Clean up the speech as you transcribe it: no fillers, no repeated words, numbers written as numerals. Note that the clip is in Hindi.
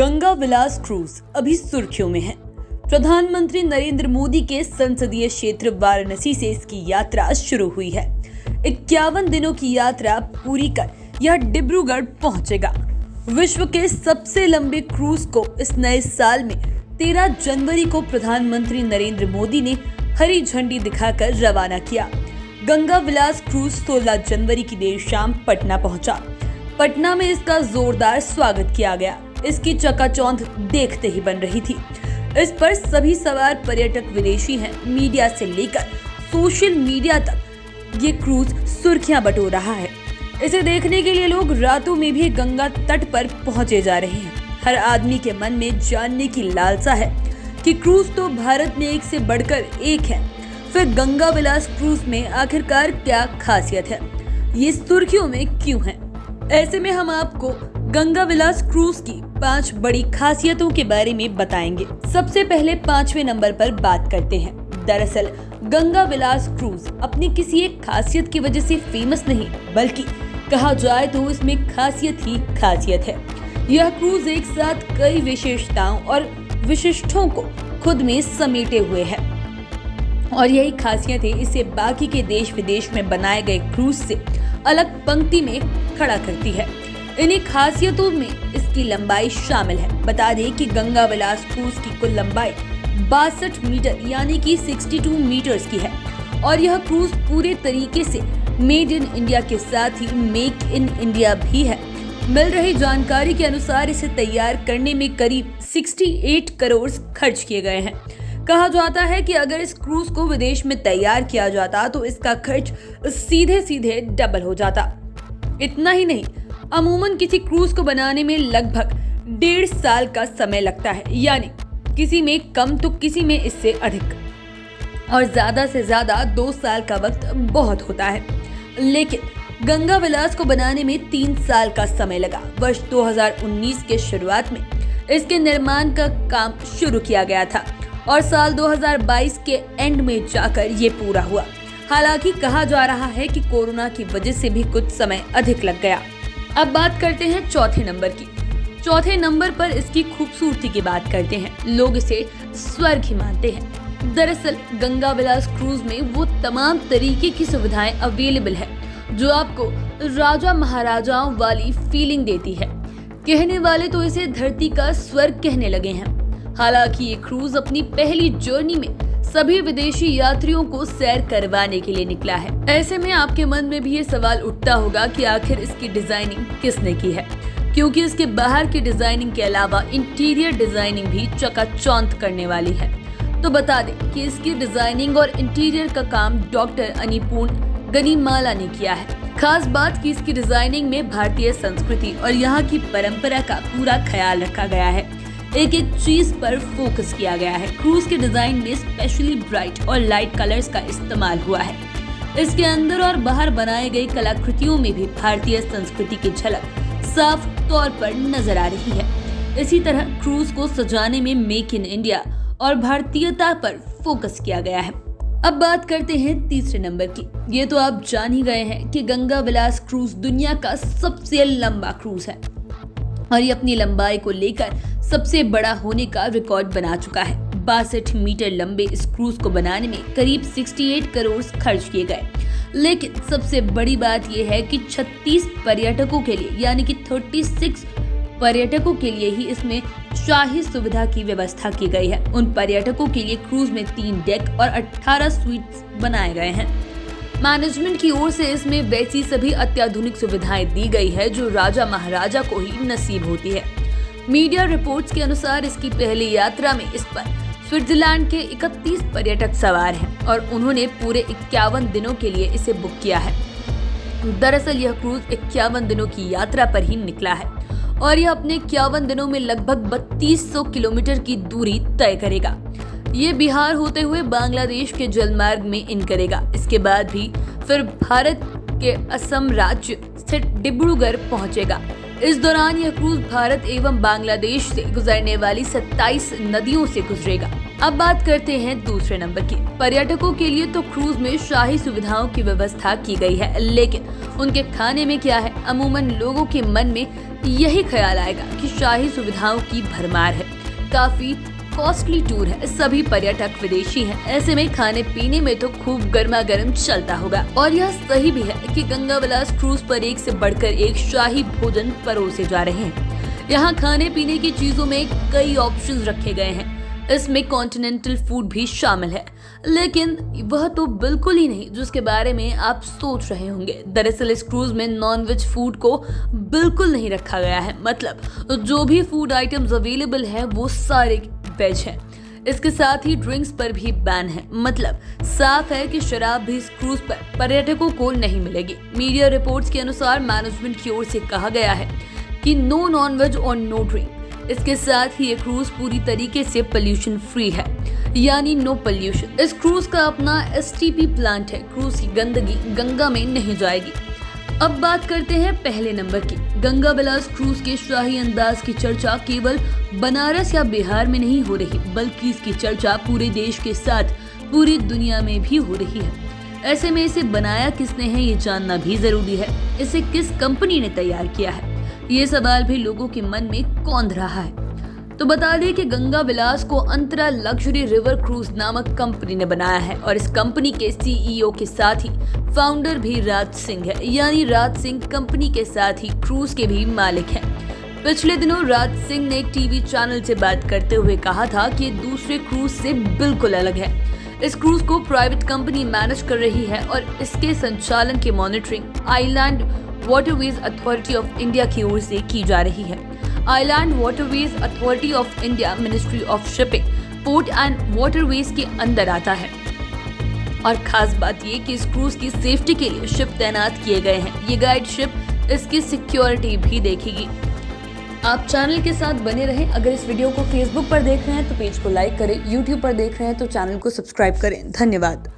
गंगा विलास क्रूज अभी सुर्खियों में है। प्रधानमंत्री नरेंद्र मोदी के संसदीय क्षेत्र वाराणसी से इसकी यात्रा शुरू हुई है। 51 दिनों की यात्रा पूरी कर यह डिब्रूगढ़ पहुंचेगा। विश्व के सबसे लंबे क्रूज को इस नए साल में 13 जनवरी को प्रधानमंत्री नरेंद्र मोदी ने हरी झंडी दिखाकर रवाना किया। गंगा विलास क्रूज 16 जनवरी की देर शाम पटना पहुंचा। पटना में इसका जोरदार स्वागत किया गया। इसकी चकाचौंध देखते ही बन रही थी। इस पर सभी सवार पर्यटक विदेशी हैं। मीडिया से लेकर सोशल मीडिया तक ये क्रूज सुर्खियां बटोर रहा है। इसे देखने के लिए लोग रातों में भी गंगा तट पर पहुंचे जा रहे हैं। हर आदमी के मन में जानने की लालसा है कि क्रूज तो भारत में एक से बढ़कर एक है, फिर गंगा विलास क्रूज में आखिरकार क्या खासियत है, ये सुर्खियों में क्यों है। ऐसे में हम आपको गंगा विलास क्रूज की 5 बड़ी खासियतों के बारे में बताएंगे। सबसे पहले 5वें नंबर पर बात करते हैं। दरअसल गंगा विलास क्रूज अपनी किसी एक खासियत की वजह से फेमस नहीं, बल्कि कहा जाए तो इसमें खासियत ही खासियत है। यह क्रूज एक साथ कई विशेषताओं और विशिष्टों को खुद में समेटे हुए है और यही खासियतें इसे बाकी के देश विदेश में बनाए गए क्रूज से अलग पंक्ति में खड़ा करती है। इन्हीं खासियतों में इसकी लंबाई शामिल है। बता दें कि गंगा विलास क्रूज की कुल लंबाई 62 मीटर यानी कि 62 मीटर्स की है और यह क्रूज पूरे तरीके से मेड इन इंडिया के साथ ही मेक इन इंडिया भी है। मिल रही जानकारी के अनुसार इसे तैयार करने में करीब 68 करोड़ खर्च किए गए हैं। कहा जाता है कि अगर इस क्रूज को विदेश में तैयार किया जाता तो इसका खर्च सीधे सीधे डबल हो जाता। इतना ही नहीं, अमूमन किसी क्रूज को बनाने में लगभग 1.5 साल का समय लगता है, यानी किसी में कम तो किसी में इससे अधिक और ज्यादा से ज्यादा 2 साल का वक्त बहुत होता है। लेकिन गंगा विलास को बनाने में 3 साल का समय लगा। वर्ष 2019 के शुरुआत में इसके निर्माण का काम शुरू किया गया था और साल 2022 के एंड में जाकर ये पूरा हुआ। हालांकि कहा जा रहा है कि कोरोना की वजह से भी कुछ समय अधिक लग गया। अब बात करते हैं चौथे नंबर की। चौथे नंबर पर इसकी खूबसूरती की बात करते हैं। लोग इसे स्वर्ग ही मानते हैं। दरअसल गंगा विलास क्रूज में वो तमाम तरीके की सुविधाएं अवेलेबल है जो आपको राजा महाराजाओं वाली फीलिंग देती है। कहने वाले तो इसे धरती का स्वर्ग कहने लगे हैं। हालांकि ये क्रूज अपनी पहली जर्नी में सभी विदेशी यात्रियों को सैर करवाने के लिए निकला है। ऐसे में आपके मन में भी ये सवाल उठता होगा कि आखिर इसकी डिजाइनिंग किसने की है, क्योंकि इसके बाहर की डिजाइनिंग के अलावा इंटीरियर डिजाइनिंग भी चकाचौंध करने वाली है। तो बता दें कि इसकी डिजाइनिंग और इंटीरियर का काम डॉक्टर अनिपूर्ण गनीमाला ने किया है। खास बात की इसकी डिजाइनिंग में भारतीय संस्कृति और यहाँ की परंपरा का पूरा ख्याल रखा गया है। एक एक चीज पर फोकस किया गया है। क्रूज के डिजाइन में स्पेशली ब्राइट और लाइट कलर्स का इस्तेमाल हुआ है। इसके अंदर और बाहर बनाए गए कलाकृतियों में भी भारतीय संस्कृति की झलक साफ तौर पर नजर आ रही है। इसी तरह क्रूज को सजाने में मेक इन इंडिया और भारतीयता पर फोकस किया गया है। अब बात करते हैं तीसरे नंबर की। ये तो आप जान ही गए हैं कि गंगा विलास क्रूज दुनिया का सबसे लंबा क्रूज है और ये अपनी लंबाई को लेकर सबसे बड़ा होने का रिकॉर्ड बना चुका है। 62 मीटर लंबे इस क्रूज को बनाने में करीब 68 करोड़ खर्च किए गए। लेकिन सबसे बड़ी बात यह है कि 36 पर्यटकों के लिए यानी कि 36 पर्यटकों के लिए ही इसमें शाही सुविधा की व्यवस्था की गई है। उन पर्यटकों के लिए क्रूज में 3 डेक और 18 स्वीट्स बनाए गए हैं। मैनेजमेंट की ओर से इसमें वैसी सभी अत्याधुनिक सुविधाएं दी गई है जो राजा महाराजा को ही नसीब होती है। मीडिया रिपोर्ट्स के अनुसार इसकी पहली यात्रा में इस पर स्विट्जरलैंड के 31 पर्यटक सवार हैं और उन्होंने पूरे 51 दिनों के लिए इसे बुक किया है। दरअसल यह क्रूज 51 दिनों की यात्रा पर ही निकला है और यह अपने 51 दिनों में लगभग 3200 किलोमीटर की दूरी तय करेगा। ये बिहार होते हुए बांग्लादेश के जलमार्ग में इन करेगा। इसके बाद भी फिर भारत के असम राज्य स्थित डिब्रूगढ़ पहुंचेगा। इस दौरान यह क्रूज भारत एवं बांग्लादेश से गुजरने वाली 27 नदियों से गुजरेगा। अब बात करते हैं दूसरे नंबर की। पर्यटकों के लिए तो क्रूज में शाही सुविधाओं की व्यवस्था की गई है, लेकिन उनके खाने में क्या है? अमूमन लोगों के मन में यही ख्याल आएगा कि शाही सुविधाओं की भरमार है, काफी कॉस्टली टूर है, सभी पर्यटक विदेशी हैं, ऐसे में खाने पीने में तो खूब गर्मा गर्म चलता होगा। और यह सही भी है कि गंगा विलास क्रूज पर एक से बढ़कर एक शाही भोजन परोसे जा रहे हैं। यहाँ खाने पीने की चीजों में कई ऑप्शंस रखे गए हैं, इसमें कॉन्टिनेंटल फूड भी शामिल है, लेकिन वह तो बिल्कुल ही नहीं जिसके बारे में आप सोच रहे होंगे। दरअसल इस क्रूज में नॉन-वेज फूड को बिल्कुल नहीं रखा गया है, मतलब जो भी फूड आइटम्स अवेलेबल हैं वो सारे वेज हैं। इसके साथ ही ड्रिंक्स पर भी बैन है, मतलब साफ है कि शराब भी इस क्रूज पर पर्यटकों को नहीं मिलेगी। मीडिया रिपोर्ट्स के अनुसार मैनेजमेंट की ओर से कहा गया है कि नो नॉन-वेज और नो ड्रिंक। इसके साथ ही ये क्रूज पूरी तरीके से पोल्यूशन फ्री है, यानी नो पोल्यूशन। इस क्रूज का अपना STP प्लांट है, क्रूज की गंदगी गंगा में नहीं जाएगी। अब बात करते हैं पहले नंबर की। गंगा विलास क्रूज के शाही अंदाज की चर्चा केवल बनारस या बिहार में नहीं हो रही, बल्कि इसकी चर्चा पूरे देश के साथ पूरी दुनिया में भी हो रही है। ऐसे में इसे बनाया किसने है ये जानना भी जरूरी है। इसे किस कंपनी ने तैयार किया है, ये सवाल भी लोगों के मन में कौंध रहा है। तो बता दें कि गंगा विलास को अंतरा लग्जरी रिवर क्रूज नामक कंपनी ने बनाया है और इस कंपनी के CEO के साथ ही फाउंडर भी राज सिंह है, यानी राज सिंह कंपनी के साथ ही क्रूज के भी मालिक हैं। पिछले दिनों राज सिंह ने एक टीवी चैनल से बात करते हुए कहा था कि दूसरे क्रूज से बिल्कुल अलग है। इस क्रूज को प्राइवेट कंपनी मैनेज कर रही है और इसके संचालन की monitoring island waterways authority of India की ओर से की जा रही है। Island waterways authority of India ministry of shipping, port and waterways के अंदर आता है। और खास बात ये कि इस क्रूज की सेफ्टी के लिए शिप तैनात किए गए हैं। ये गाइड शिप इसकी सिक्योरिटी भी देखेगी। आप चैनल के साथ बने रहें। अगर इस वीडियो को फेसबुक पर देख रहे हैं तो पेज को लाइक करें, यूट्यूब पर देख रहे हैं तो चैनल को सब्सक्राइब करें। धन्यवाद।